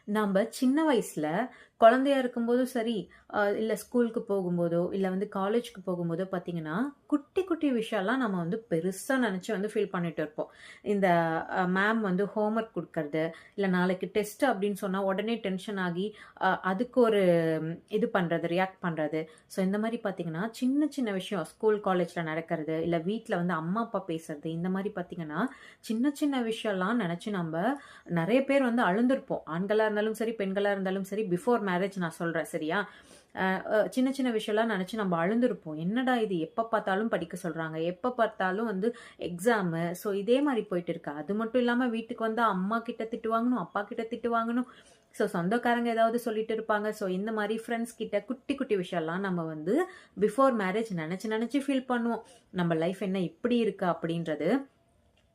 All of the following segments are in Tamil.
நம்ம சின்ன வயசுல குழந்தையா இருக்கும்போதும் சரி, இல்ல ஸ்கூலுக்கு போகும்போதோ, இல்ல வந்து காலேஜ்க்கு போகும்போதோ பார்த்தீங்கன்னா, குட்டி குட்டி விஷயம்லாம் நம்ம வந்து பெருசா நெனச்சு வந்து ஃபீல் பண்ணிட்டு இருப்போம். இந்த மேம் வந்து ஹோம்வொர்க் குடுக்கறது, இல்ல நாளைக்கு டெஸ்ட் அப்படின்னு சொன்னா உடனே டென்ஷன் ஆகி, அதுக்கு ஒரு இது பண்றது, ரியாக்ட் பண்றது. ஸோ இந்த மாரி பார்த்தீங்கன்னா, சின்ன சின்ன விஷயம் ஸ்கூல், காலேஜ்ல நடக்கிறது, இல்ல வீட்ல வந்து அம்மா, அப்பா பேசுறது, இந்த மாரி பார்த்தீங்கன்னா, சின்ன சின்ன விஷயம்லாம் நெனச்சு நம்ப நெறைய பேர் வந்து அழுந்திருப்போம். ஆண்களா இருந்தாலும் சரி, பெண்களா இருந்தாலும் சரி, பிஃபோர் மேரேஜ் நான் சொல்றேன் சரியா? அ அ சின்ன சின்ன விஷயம்லாம் நெனச்சு நம்ம அழுந்திருப்போம். என்னடா இது எப்ப பார்த்தாலும் படிக்க சொல்றாங்க. எப்ப பார்த்தாலும் வந்து எக்ஸாமு. ஸோ இதே மாரி போயிட்டு இருக்கு. அது மட்டும் இல்லாம வீட்டுக்கு வந்தா அம்மா கிட்ட திட்டு வாங்கணும், அப்பா கிட்ட திட்டு வாங்கணும். ஸோ சொந்தக்காரங்க ஏதாவது சொல்லிட்டு இருப்பாங்க. ஸோ இந்த மாரி ஃப்ரெண்ட்ஸ் கிட்ட குட்டி குட்டி விஷயம்லாம் நம்ம வந்து பிஃபோர் மேரேஜ் நெனச்சு நெனச்சு ஃபீல் பண்ணுவோம். நம்ம லைஃப் என்ன இப்படி இருக்கு அப்படின்றது.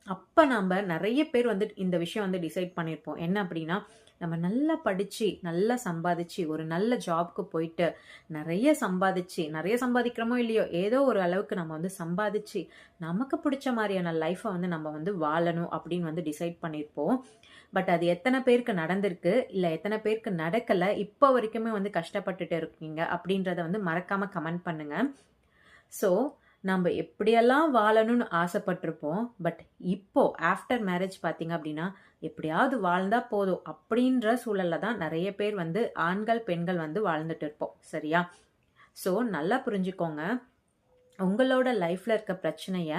அப்ப நம்ப நெறைய பேர் வந்து இந்த விஷயம் வந்து டிசைட் பண்ணியிருப்போம். என்ன அப்டின்னா, நம்ம நல்லா படிச்சு, நல்லா சம்பாதிச்சு, ஒரு நல்ல ஜாப்க்கு போயிட்டு, நெறைய சம்பாதிக்கிறோமோ இல்லையோ, ஏதோ ஒரு அளவுக்கு நம்ம வந்து சம்பாதிச்சு, நமக்கு புடிச்ச மாரியான லைஃப வந்து நம்ம வந்து வாழணும் அப்டின்னு வந்து டிசைட் பண்ணியிருப்போம். பட் அது எத்தன பேருக்கு நடந்திருக்கு, இல்ல எத்தன பேருக்கு நடக்கல, இப்ப வரைக்குமே வந்து கஷ்டப்பட்டுட்டு இருக்கீங்க அப்டின்றத வந்து மறக்காம கமெண்ட் பண்ணுங்க. ஸோ, நம்ப எப்படியெல்லாம் வாழணும்னு ஆசைப்பட்டுருப்போம். பட் இப்போ ஆஃப்டர் மேரேஜ் பார்த்தீங்க அப்படின்னா, எப்படியாவது வாழ்ந்தா போதும் அப்படின்ற சூழல்ல தான் நெறைய பேர் வந்து ஆண்கள், பெண்கள் வந்து வாழ்ந்துட்டு இருப்போம். சரியா? ஸோ, நல்லா புரிஞ்சுக்கோங்க. உங்களோட லைஃப்ல இருக்க பிரச்சனைய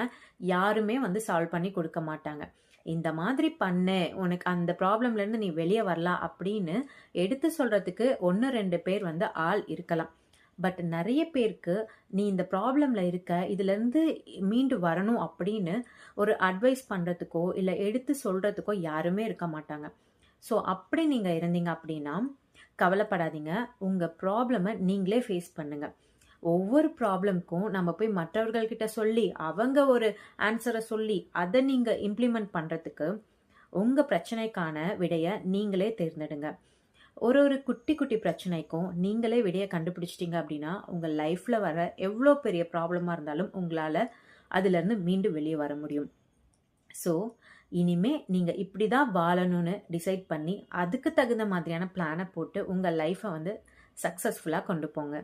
யாருமே வந்து சால்வ் பண்ணி குடுக்க மாட்டாங்க. இந்த மாதிரி பண்ணு, உனக்கு அந்த ப்ராப்ளம்லேருந்து நீ வெளிய வரலாம் அப்படின்னு எடுத்து சொல்றதுக்கு 1, 2 பேர் வந்து ஆள் இருக்கலாம். பட் நெறைய பேருக்கு நீ இந்த ப்ராப்ளம்ல இருக்க, இதுலருந்து மீண்டு வரணும் அப்படின்னு ஒரு அட்வைஸ் பண்றதுக்கோ, இல்ல எடுத்து சொல்றதுக்கோ யாருமே இருக்க மாட்டாங்க. ஸோ அப்படி நீங்க இருந்தீங்க அப்படின்னா, கவலைப்படாதீங்க. உங்க ப்ராப்ளம நீங்களே ஃபேஸ் பண்ணுங்க. ஒவ்வொரு ப்ராப்ளம்க்கும் நம்ம போய் மற்றவர்கள் கிட்ட சொல்லி, அவங்க ஒரு ஆன்ஸர சொல்லி, அத நீங்க இம்ப்ளிமெண்ட் பண்றதுக்கு, உங்க பிரச்சனைக்கான விடைய நீங்களே தேர்ந்தெடுங்க. ஒரு ஒரு குட்டி குட்டி பிரச்சனைக்கும் நீங்களே விடைய கண்டுபிடிச்சிட்டீங்க அப்படின்னா, உங்க லைஃப்ல வர எவ்ளோ பெரிய ப்ராப்ளமா இருந்தாலும் உங்களால அதுலருந்து மீண்டு வெளிய வர முடியும். ஸோ, இனிமே நீங்க இப்படிதான் வாழணும்னு டிசைட் பண்ணி, அதுக்கு தகுந்த மாதிரியான பிளான போட்டு உங்க லைஃப வந்து சக்சஸ்ஃபுல்லா கொண்டு போங்க.